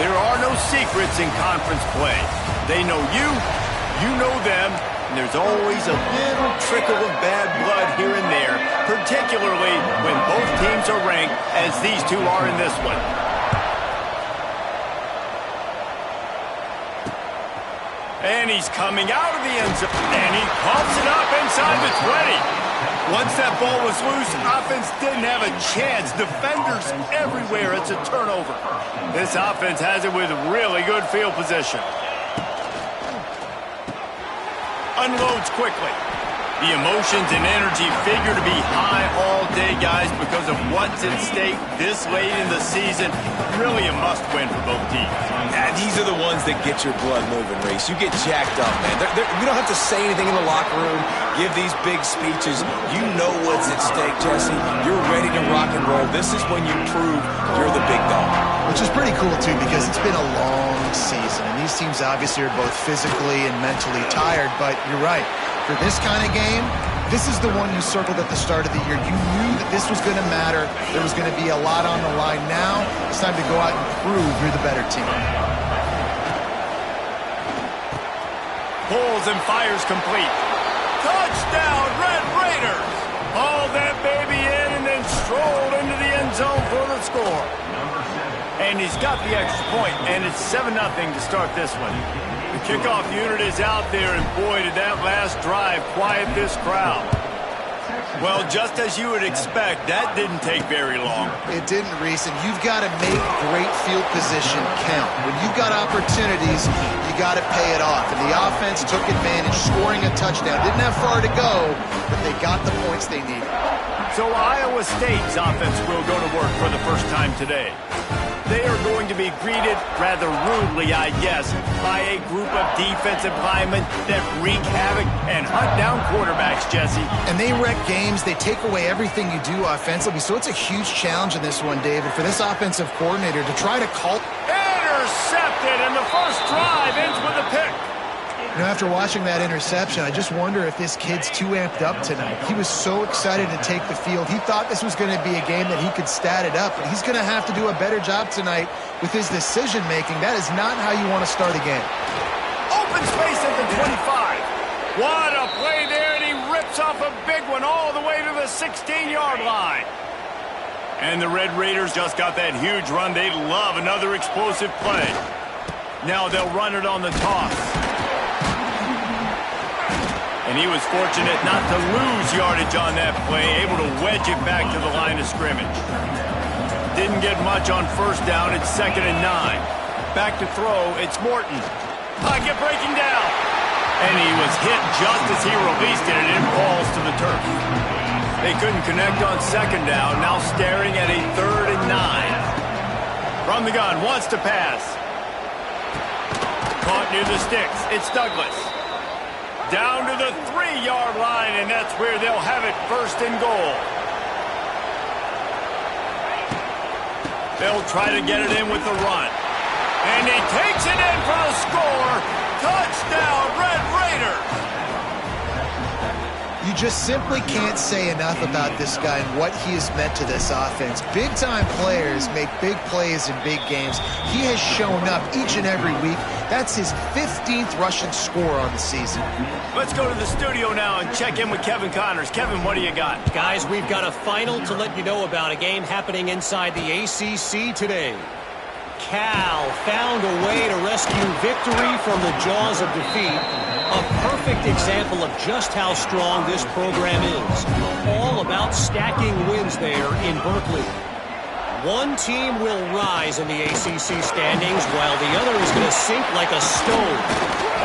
There are no secrets in conference play. They know you, you know them, and there's always a little trickle of bad blood here and there, particularly when both teams are ranked as these two are in this one. And he's coming out of the end zone, and he pumps it up inside the 20. Once that ball was loose, offense didn't have a chance. Defenders everywhere. It's a turnover. This offense has it with really good field position. Unloads quickly. The emotions and energy figure to be high all day, guys, because of what's at stake this late in the season. Really a must-win for both teams. Yeah, these are the ones that get your blood moving, Reese. You get jacked up, man. You don't have to say anything in the locker room, give these big speeches. You know what's at stake, Jesse. You're ready to rock and roll. This is when you prove you're the big dog. Which is pretty cool, too, because it's been a long season. And these teams obviously are both physically and mentally tired, but you're right. For this kind of game, this is the one you circled at the start of the year. You knew that this was going to matter. There was going to be a lot on the line. Now, it's time to go out and prove you're the better team. Pulls and fires complete. Touchdown, Red Raiders! Hauled that baby in and then strolled into the end zone for the score. And he's got the extra point, and it's 7-0 to start this one. The kickoff unit is out there, and boy, did that last drive quiet this crowd. Well, just as you would expect, that didn't take very long. It didn't, Reese, and you've got to make great field position count. When you've got opportunities, you got to pay it off. And the offense took advantage, scoring a touchdown. Didn't have far to go, but they got the points they needed. So Iowa State's offense will go to work for the first time today. They are going to be greeted rather rudely, I guess, by a group of defensive linemen that wreak havoc and hunt down quarterbacks, Jesse. And they wreck games. They take away everything you do offensively. So it's a huge challenge in this one, David, for this offensive coordinator to try to call. Intercepted, and the first drive ends with a pick. You know, after watching that interception, I just wonder if this kid's too amped up tonight. He was so excited to take the field. He thought this was going to be a game that he could stat it up, but he's going to have to do a better job tonight with his decision-making. That is not how you want to start a game. Open space at the 25. What a play there, and he rips off a big one all the way to the 16-yard line. And the Red Raiders just got that huge run. They love another explosive play. Now they'll run it on the toss. And he was fortunate not to lose yardage on that play, able to wedge it back to the line of scrimmage. Didn't get much on first down. It's 2nd and 9. Back to throw. It's Morton. Pocket breaking down. And he was hit just as he released it, and it falls to the turf. They couldn't connect on 2nd down. Now staring at a 3rd and 9. From the gun, wants to pass. Caught near the sticks. It's Douglas. Down to the 3-yard line, and that's where they'll have it 1st and goal. They'll try to get it in with the run. And he takes it in for the score. Touchdown, Red Raiders! You just simply can't say enough about this guy and what he has meant to this offense. Big-time players make big plays in big games. He has shown up each and every week. That's his 15th rushing score on the season. Let's go to the studio now and check in with Kevin Connors. Kevin, what do you got? Guys, we've got a final to let you know about, a game happening inside the ACC today. Cal found a way to rescue victory from the jaws of defeat. A perfect example of just how strong this program is. All about stacking wins there in Berkeley. One team will rise in the ACC standings while the other is going to sink like a stone.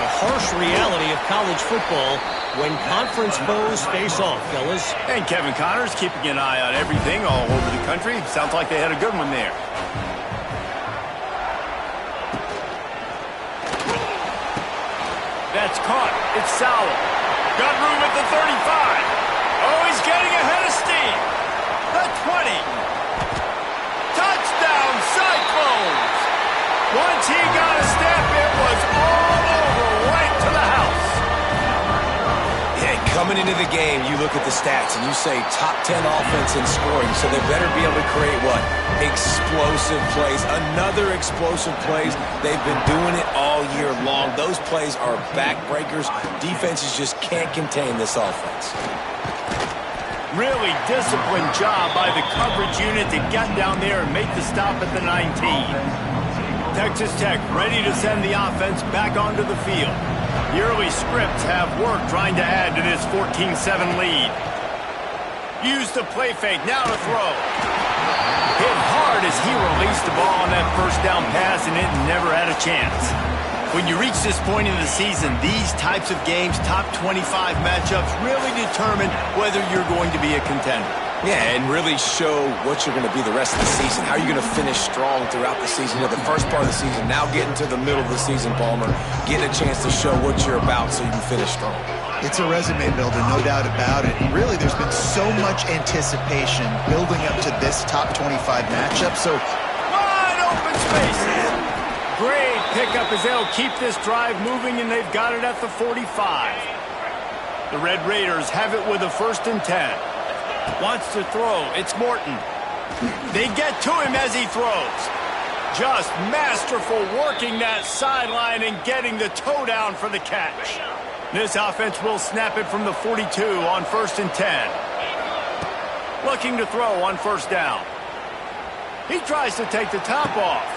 A harsh reality of college football when conference foes face off, fellas. And Kevin Connors keeping an eye on everything all over the country. Sounds like they had a good one there. That's caught. It's Sowell. Got room at the 35. Oh, he's getting ahead of steam. The 20. Touchdown, Cyclones. Once he got a step, it was all over right to the house. Yeah, coming into the game, you look at the stats and you say top 10 offense in scoring, so they better be able to create what? Explosive plays. Another explosive plays. They've been doing it all year long. Those plays are backbreakers. Defenses just can't contain this offense. Really disciplined job by the coverage unit to get down there and make the stop at the 19. Texas Tech ready to send the offense back onto the field. The early scripts have work trying to add to this 14-7 lead. Use the play fake, now to throw. Hit hard as he released the ball on that first down pass, and it never had a chance. When you reach this point in the season, these types of games, top 25 matchups, really determine whether you're going to be a contender. Yeah, and really show what you're going to be the rest of the season. How are you going to finish strong throughout the season? You know, the first part of the season, now getting to the middle of the season, Palmer, getting a chance to show what you're about so you can finish strong. It's a resume builder, no doubt about it. And really, there's been so much anticipation building up to this top 25 matchup. So, wide open spaces. Great pickup as they'll keep this drive moving, and they've got it at the 45. The Red Raiders have it with a 1st and 10. Wants to throw. It's Morton. They get to him as he throws. Just masterful working that sideline and getting the toe down for the catch. This offense will snap it from the 42 on 1st and 10. Looking to throw on 1st down. He tries to take the top off.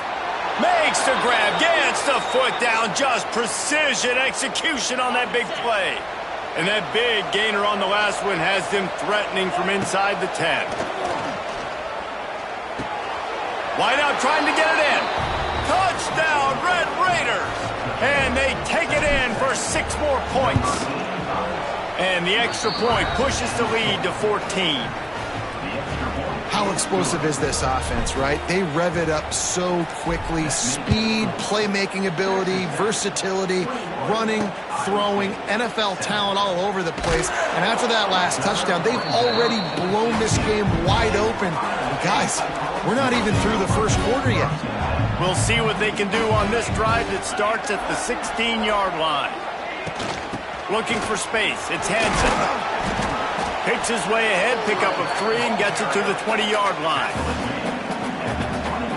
Makes the grab. Gets the foot down. Just precision execution on that big play. And that big gainer on the last one has them threatening from inside the 10. Wide out trying to get it in. Touchdown, Red Raiders. And they take it in for 6 more points. And the extra point pushes the lead to 14. how explosive is this offense, right? They rev it up so quickly. Speed, playmaking ability, versatility, running, throwing, NFL talent all over the place. And after that last touchdown, they've already blown this game wide open. And guys, we're not even through the first quarter yet. We'll see what they can do on this drive that starts at the 16-yard line. Looking for space. It's Hansen. Picks his way ahead, pick up of 3, and gets it to the 20-yard line.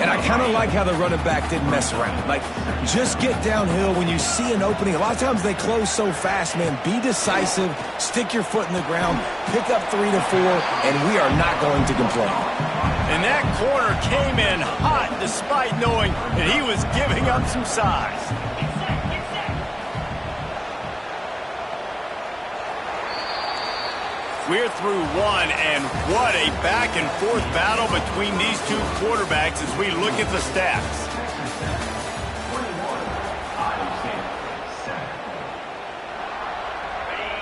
And I kind of like how the running back didn't mess around. Like, just get downhill when you see an opening. A lot of times they close so fast, man. Be decisive, stick your foot in the ground, pick up 3 to 4, and we are not going to complain. And that corner came in hot despite knowing that he was giving up some size. We're through one, and what a back-and-forth battle between these two quarterbacks as we look at the stats.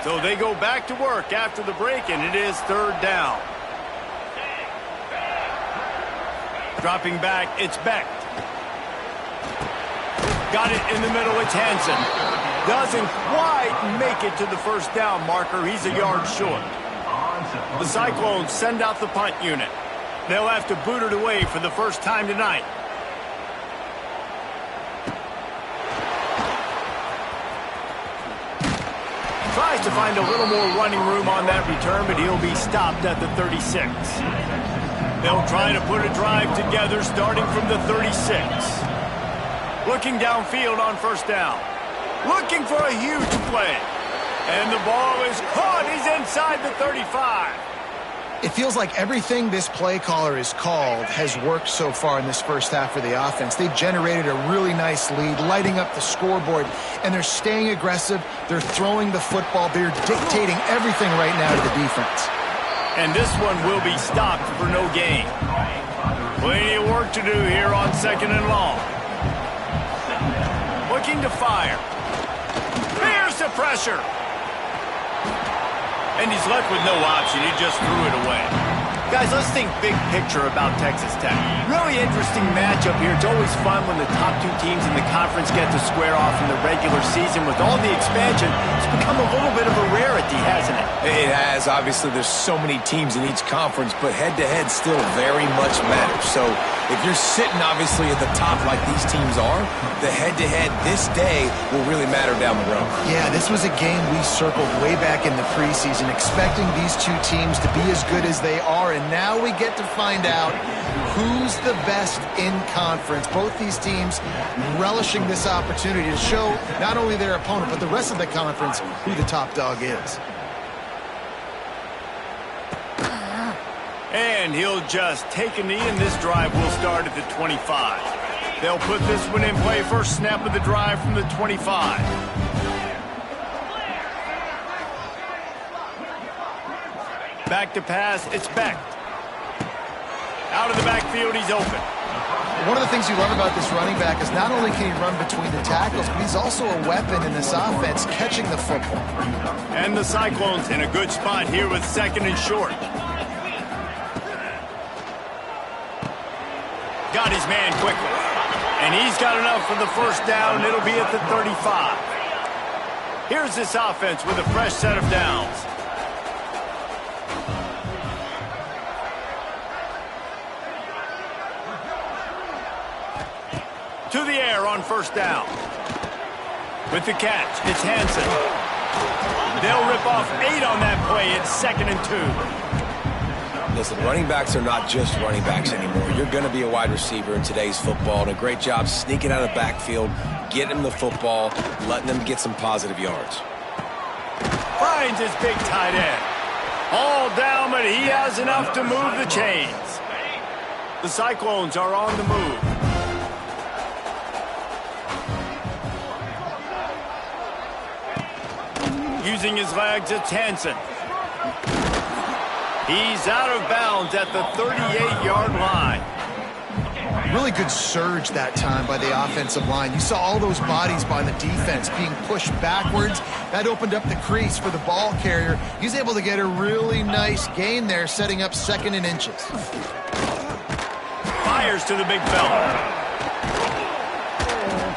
So they go back to work after the break, and it is 3rd down. Dropping back, it's Beck. Got it in the middle, it's Hansen. Doesn't quite make it to the first down marker. He's a yard short. The Cyclones send out the punt unit. They'll have to boot it away for the first time tonight. Tries to find a little more running room on that return, but he'll be stopped at the 36. They'll try to put a drive together starting from the 36. Looking downfield on first down. Looking for a huge play. And the ball is caught. He's inside the 35. It feels like everything this play caller has called has worked so far in this first half for the offense. They've generated a really nice lead, lighting up the scoreboard, and they're staying aggressive. They're throwing the football. They're dictating everything right now to the defense. And this one will be stopped for no gain. Plenty of work to do here on 2nd and long. Looking to fire. Here's the pressure. And he's left with no option. He just threw it away. Guys, let's think big picture about Texas Tech. Really interesting matchup here. It's always fun when the top two teams in the conference get to square off in the regular season. With all the expansion, it's become a little bit of a rarity, hasn't it? It has. Obviously, there's so many teams in each conference, but head-to-head still very much matters. So if you're sitting, obviously, at the top like these teams are, the head-to-head this day will really matter down the road. Yeah, this was a game we circled way back in the preseason, expecting these two teams to be as good as they are, and now we get to find out who's the best in conference. Both these teams relishing this opportunity to show not only their opponent, but the rest of the conference who the top dog is. And he'll just take a knee, and this drive will start at the 25. They'll put this one in play. First snap of the drive from the 25. Back to pass, it's Beck. Out of the backfield, he's open. One of the things you love about this running back is not only can he run between the tackles, but he's also a weapon in this offense, catching the football. And the Cyclones in a good spot here with second and short. Got his man quickly. And he's got enough for the first down. It'll be at the 35. Here's this offense with a fresh set of downs. To the air on first down. With the catch, it's Hansen. They'll rip off 8 on that play. It's 2nd and 2. Listen, running backs are not just running backs anymore. You're going to be a wide receiver in today's football, and a great job sneaking out of the backfield, getting them the football, letting them get some positive yards. Finds his big tight end. All down, but he has enough to move the chains. The Cyclones are on the move. Using his legs, it's Hansen. He's out of bounds at the 38-yard line. Really good surge that time by the offensive line. You saw all those bodies by the defense being pushed backwards. That opened up the crease for the ball carrier. He's able to get a really nice gain there, setting up 2nd and inches. Fires to the big fella.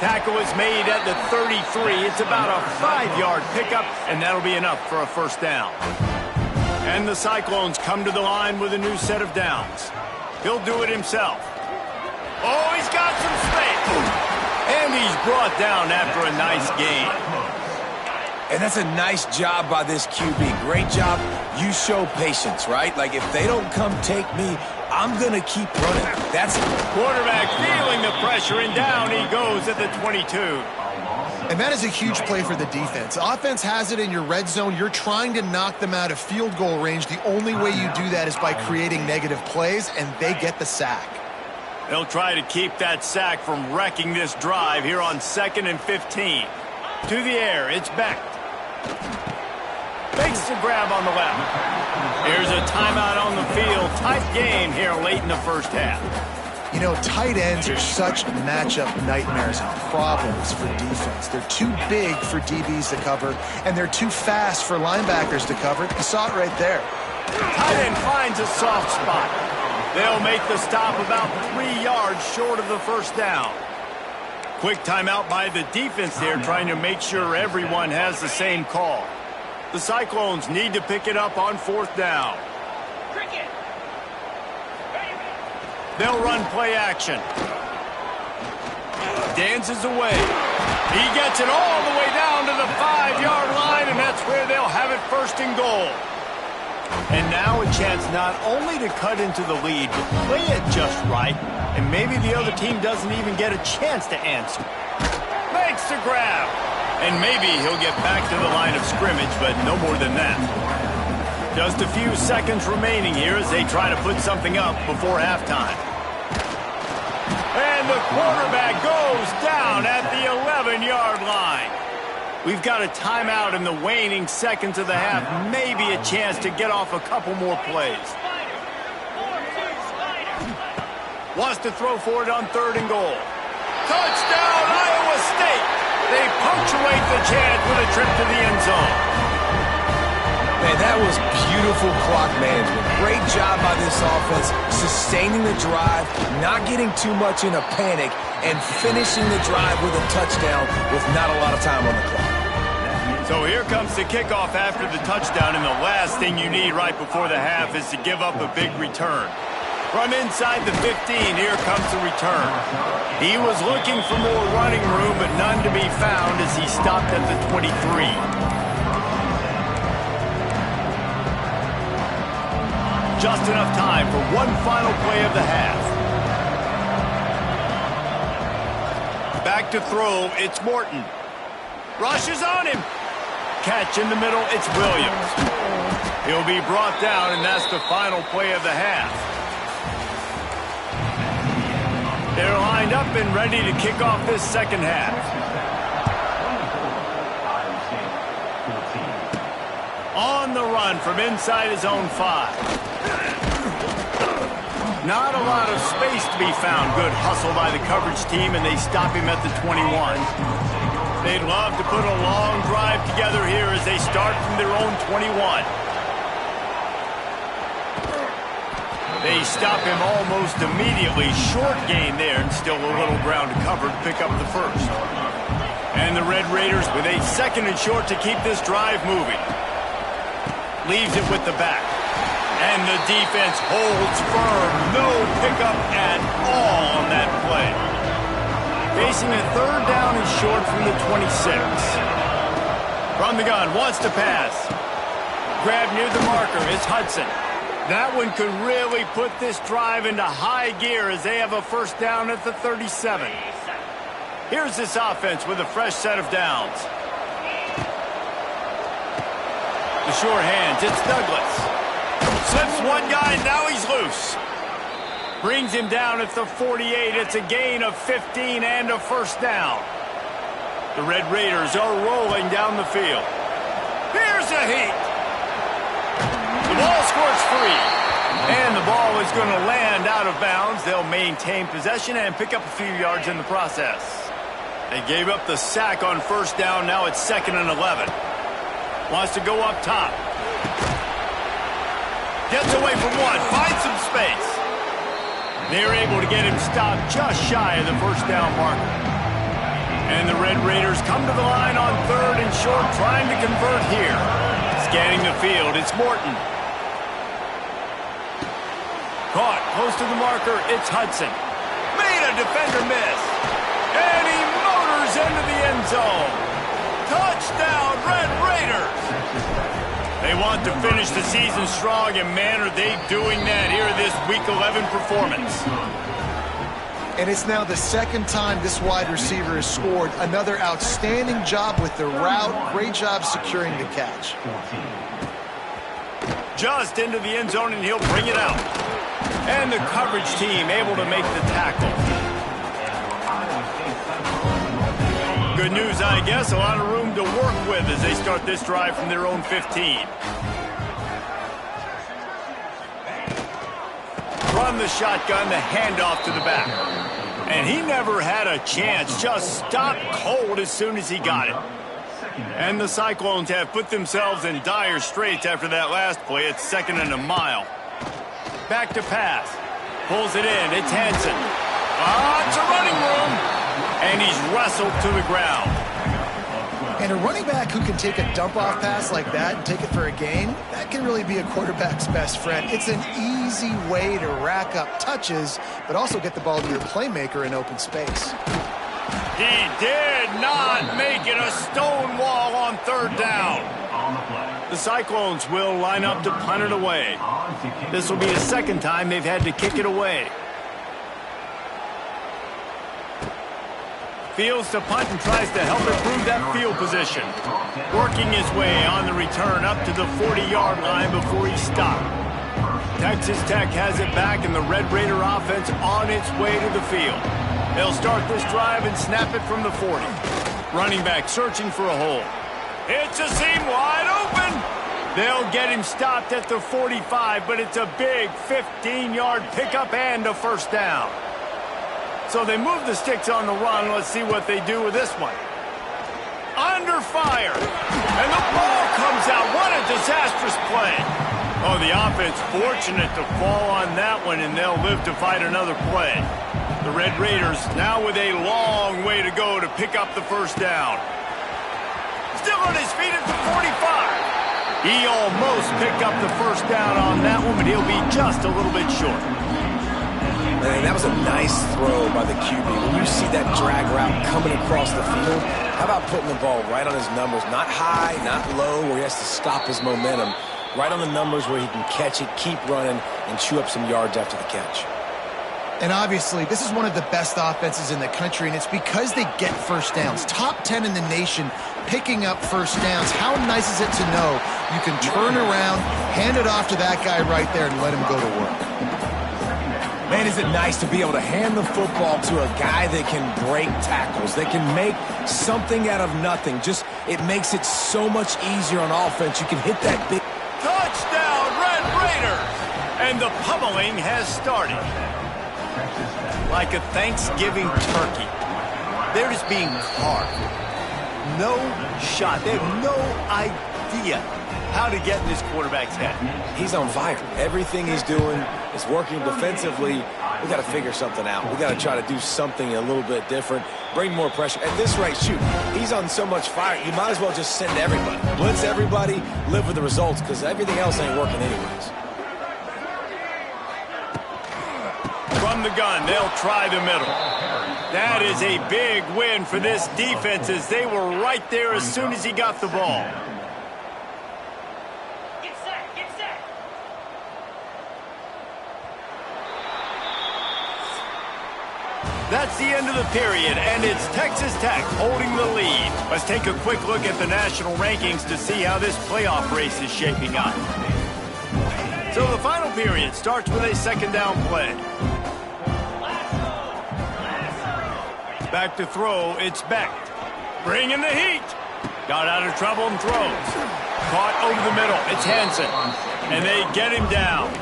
Tackle is made at the 33. It's about a 5-yard pickup, and that'll be enough for a first down. And the Cyclones come to the line with a new set of downs. He'll do it himself. Oh, he's got some space. And he's brought down after a nice gain. And that's a nice job by this QB. Great job. You show patience, right? Like, if they don't come take me, I'm going to keep running. That's quarterback feeling the pressure, and down he goes at the 22. And that is a huge play for the defense. Offense has it in your red zone. You're trying to knock them out of field goal range. The only way you do that is by creating negative plays, and they get the sack. They'll try to keep that sack from wrecking this drive here on 2nd and 15. To the air, it's Beck. Makes the grab on the left. Here's a timeout on the field. Tight game here late in the first half. You know, tight ends are such matchup nightmares and problems for defense. They're too big for DBs to cover, and they're too fast for linebackers to cover. You saw it right there. Tight end finds a soft spot. They'll make the stop about 3 yards short of the first down. Quick timeout by the defense there, trying to make sure everyone has the same call. The Cyclones need to pick it up on 4th down. They'll run play action. Dances away. He gets it all the way down to the 5-yard line, and that's where they'll have it 1st and goal. And now a chance not only to cut into the lead, but play it just right, and maybe the other team doesn't even get a chance to answer. Makes the grab. And maybe he'll get back to the line of scrimmage, but no more than that. Just a few seconds remaining here as they try to put something up before halftime. And the quarterback goes down at the 11-yard line. We've got a timeout in the waning seconds of the half. Maybe a chance to get off a couple more plays. Wants to throw for it on 3rd and goal. Touchdown, Iowa State! They punctuate the chance with a trip to the end zone. Man, that was beautiful clock management. Great job by this offense, sustaining the drive, not getting too much in a panic, and finishing the drive with a touchdown with not a lot of time on the clock. So here comes the kickoff after the touchdown, and the last thing you need right before the half is to give up a big return. From inside the 15, here comes the return. He was looking for more running room, but none to be found as he stopped at the 23. Just enough time for one final play of the half. Back to throw, it's Morton. Rushes on him. Catch in the middle, it's Williams. He'll be brought down, and that's the final play of the half. They're lined up and ready to kick off this second half. On the run from inside his own 5. Not a lot of space to be found. Good hustle by the coverage team, and they stop him at the 21. They'd love to put a long drive together here as they start from their own 21. They stop him almost immediately. Short gain there, and still a little ground to cover to pick up the first. And the Red Raiders with a second and short to keep this drive moving. Leaves it with the back. And the defense holds firm. No pickup at all on that play. Facing a third down and short from the 26. From the gun, wants to pass. Grab near the marker, it's Hudson. That one could really put this drive into high gear as they have a first down at the 37. Here's this offense with a fresh set of downs. The sure hands, it's Douglas. Slips one guy, now he's loose. Brings him down at the 48. It's a gain of 15 and a first down. The Red Raiders are rolling down the field. Here's a heat. The ball squirts free. And the ball is going to land out of bounds. They'll maintain possession and pick up a few yards in the process. They gave up the sack on first down. Now it's 2nd and 11. Wants to go up top. Gets away from one. Finds some space. They're able to get him stopped just shy of the first down marker. And the Red Raiders come to the line on 3rd and short, trying to convert here. Scanning the field, it's Morton. Caught close to the marker, it's Hudson. Made a defender miss. And he motors into the end zone. Touchdown, Red Raiders. They want to finish the season strong, and man, are they doing that here in this Week 11 performance. And it's now the second time this wide receiver has scored. Another outstanding job with the route. Great job securing the catch. Just into the end zone, and he'll bring it out. And the coverage team able to make the tackle. Good news, I guess. A lot of room to work with as they start this drive from their own 15. Run the shotgun, the handoff to the back. And he never had a chance. Just stopped cold as soon as he got it. And the Cyclones have put themselves in dire straits after that last play. It's 2nd and a mile. Back to pass. Pulls it in. It's Hansen. It's a running room. And he's wrestled to the ground. And a running back who can take a dump-off pass like that and take it for a gain, that can really be a quarterback's best friend. It's an easy way to rack up touches, but also get the ball to your playmaker in open space. He did not make it a stone wall on 3rd down. The Cyclones will line up to punt it away. This will be the second time they've had to kick it away. Fields to punt and tries to help improve that field position. Working his way on the return up to the 40-yard line before he stopped. Texas Tech has it back, and the Red Raider offense on its way to the field. They'll start this drive and snap it from the 40. Running back searching for a hole. It's a seam wide open. They'll get him stopped at the 45, but it's a big 15-yard pickup and a first down. So they move the sticks on the run. Let's see what they do with this one. under fire. And the ball comes out. What a disastrous play. Oh, the offense fortunate to fall on that one, and they'll live to fight another play. The Red Raiders now with a long way to go to pick up the first down. Still on his feet at the 45. He almost picked up the first down on that one, but he'll be just a little bit short. Man, that was a nice throw by the QB. When you see that drag route coming across the field, how about putting the ball right on his numbers? Not high, not low, where he has to stop his momentum. Right on the numbers where he can catch it, keep running, and chew up some yards after the catch. And obviously, this is one of the best offenses in the country, and it's because they get first downs. Top 10 in the nation picking up first downs. How nice is it to know you can turn around, hand it off to that guy right there, and let him go to work? Man, is it nice to be able to hand the football to a guy that can break tackles, that can make something out of nothing. Just, it makes it so much easier on offense. You can hit that big... Touchdown, Red Raiders! And the pummeling has started. Like a Thanksgiving turkey. They're just being carved. No shot. They have no idea how to get in this quarterback's head. He's on fire. Everything he's doing is working defensively. We got to figure something out. We got to try to do something a little bit different. Bring more pressure. At this rate, shoot, he's on so much fire, you might as well just send everybody. Blitz everybody, live with the results, because everything else ain't working anyways. From the gun, they'll try the middle. That is a big win for this defense, as they were right there as soon as he got the ball. Get set, get set. That's the end of the period, and it's Texas Tech holding the lead. Let's take a quick look at the national rankings to see how this playoff race is shaping up. So the final period starts with a second down play. Back to throw, it's Beck. Bringing the heat. Got out of trouble and throws. Caught over the middle, it's Hansen. And they get him down.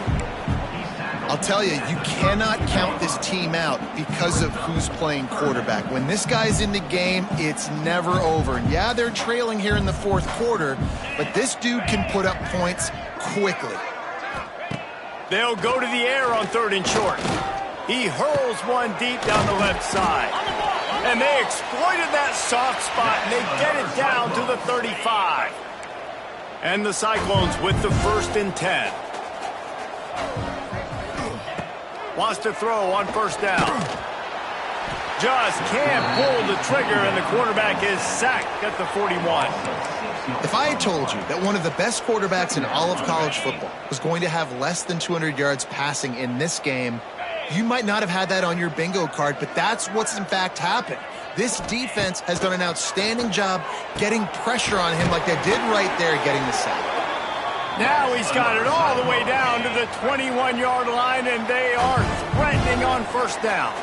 I'll tell you, you cannot count this team out because of who's playing quarterback. When this guy's in the game, it's never over. And yeah, they're trailing here in the fourth quarter, but this dude can put up points quickly. They'll go to the air on third and short. He hurls one deep down the left side. And they exploited that soft spot, and they get it down to the 35. And the Cyclones with the 1st and 10. Wants to throw on first down. Just can't pull the trigger, and the quarterback is sacked at the 41. If I had told you that one of the best quarterbacks in all of college football was going to have less than 200 yards passing in this game, you might not have had that on your bingo card, but that's what's in fact happened. This defense has done an outstanding job getting pressure on him like they did right there, getting the sack. Now he's got it all the way down to the 21-yard line, and they are threatening on first down.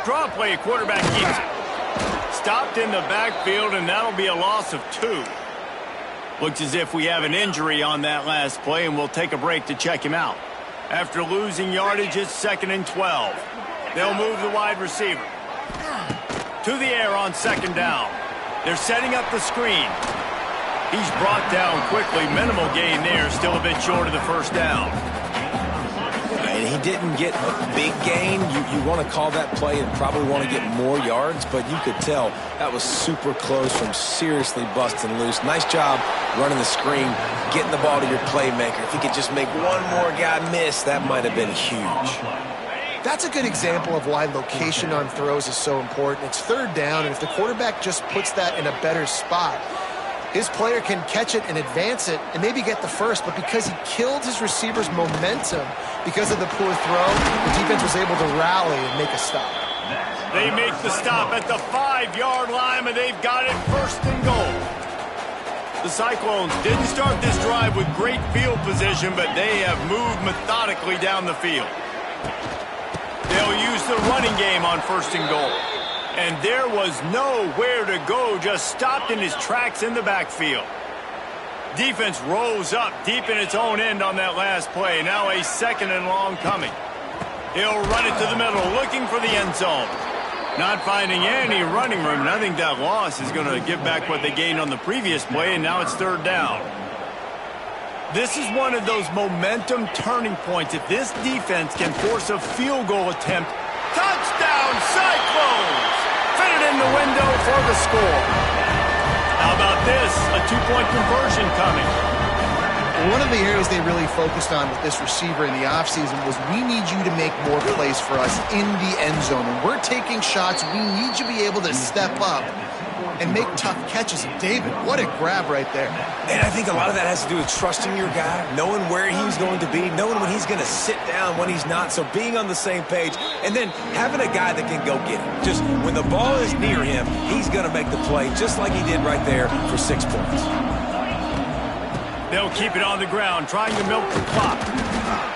Draw play, quarterback keeps it. Stopped in the backfield, and that'll be a loss of 2. Looks as if we have an injury on that last play, and we'll take a break to check him out. After losing yardage, it's 2nd and 12. They'll move the wide receiver. To the air on second down. They're setting up the screen. He's brought down quickly. Minimal gain there, still a bit short of the first down. And he didn't get a big gain. You want to call that play and probably want to get more yards, but you could tell that was super close from seriously busting loose. Nice job running the screen, getting the ball to your playmaker. If he could just make one more guy miss, that might have been huge. That's a good example of why location on throws is so important. It's third down, and if the quarterback just puts that in a better spot, his player can catch it and advance it and maybe get the first, but because he killed his receiver's momentum because of the poor throw, the defense was able to rally and make a stop. They make the stop at the 5-yard line, and they've got it 1st and goal. The Cyclones didn't start this drive with great field position, but they have moved methodically down the field. They'll use the running game on 1st and goal. And there was nowhere to go, just stopped in his tracks in the backfield. Defense rose up deep in its own end on that last play. Now a 2nd and long coming. He'll run it to the middle, looking for the end zone. Not finding any running room, and I think that loss is going to give back what they gained on the previous play, and now it's third down. This is one of those momentum turning points. If this defense can force a field goal attempt, touchdown Cyclones! Fit it in the window for the score. How about this? A two-point conversion coming. One of the areas they really focused on with this receiver in the offseason was we need you to make more plays for us in the end zone. When we're taking shots, we need you to be able to step up and make tough catches. And David, what a grab right there. And I think a lot of that has to do with trusting your guy, knowing where he's going to be, knowing when he's going to sit down, when he's not. So being on the same page, and then having a guy that can go get it. Just when the ball is near him, he's going to make the play just like he did right there for 6 points. They'll keep it on the ground, trying to milk the clock.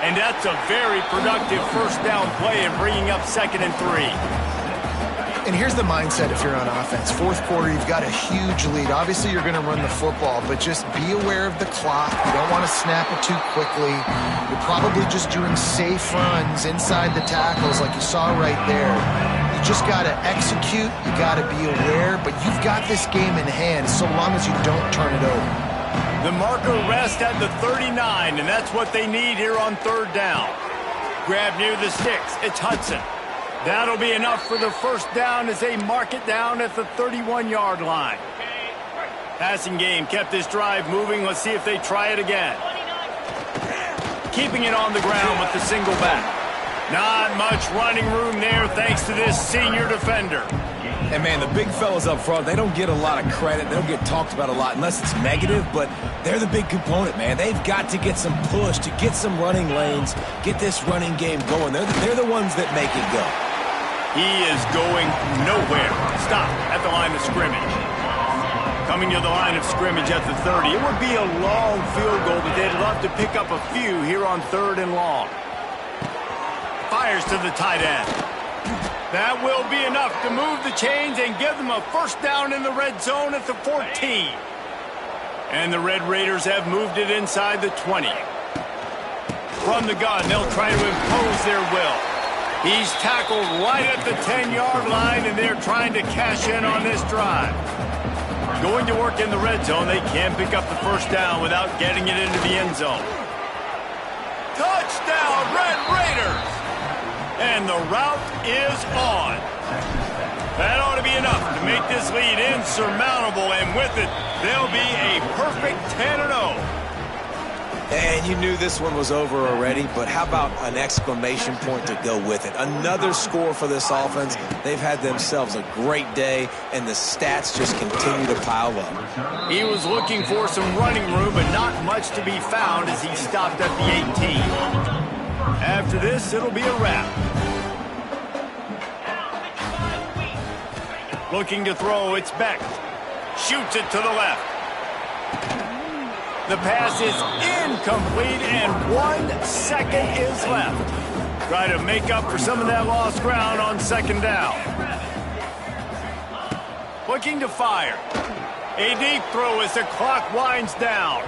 And that's a very productive first down play and bringing up 2nd and 3. And here's the mindset if you're on offense. Fourth quarter, you've got a huge lead. Obviously, you're going to run the football, but just be aware of the clock. You don't want to snap it too quickly. You're probably just doing safe runs inside the tackles like you saw right there. You just got to execute. You got to be aware, but you've got this game in hand so long as you don't turn it over. The marker rests at the 39, and that's what they need here on third down. Grab near the sticks. It's Hudson. That'll be enough for the first down as they mark it down at the 31-yard line. Passing game kept this drive moving. Let's see if they try it again. Keeping it on the ground with the single back. Not much running room there thanks to this senior defender. And, man, the big fellas up front, they don't get a lot of credit. They don't get talked about a lot unless it's negative, but they're the big component, man. They've got to get some push, to get some running lanes, get this running game going. They're the ones that make it go. He is going nowhere. Stop at the line of scrimmage. Coming to the line of scrimmage at the 30. It would be a long field goal, but they'd love to pick up a few here on 3rd and long. Fires to the tight end. That will be enough to move the chains and give them a first down in the red zone at the 14. And the Red Raiders have moved it inside the 20. From the gun, they'll try to impose their will. He's tackled right at the 10-yard line, and they're trying to cash in on this drive. Going to work in the red zone, they can't pick up the first down without getting it into the end zone. Touchdown, Red Raiders! And the route is on. That ought to be enough to make this lead insurmountable, and with it, they'll be a perfect 10-0. And you knew this one was over already, but how about an exclamation point to go with it? Another score for this offense. They've had themselves a great day, and the stats just continue to pile up. He was looking for some running room, but not much to be found as he stopped at the 18. After this, it'll be a wrap. Looking to throw, it's Beck. Shoots it to the left. The pass is incomplete, and 1 second is left. Try to make up for some of that lost ground on 2nd down. Looking to fire. A deep throw as the clock winds down.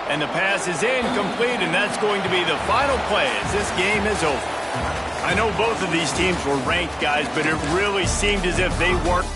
And the pass is incomplete, and that's going to be the final play as this game is over. I know both of these teams were ranked, guys, but it really seemed as if they weren't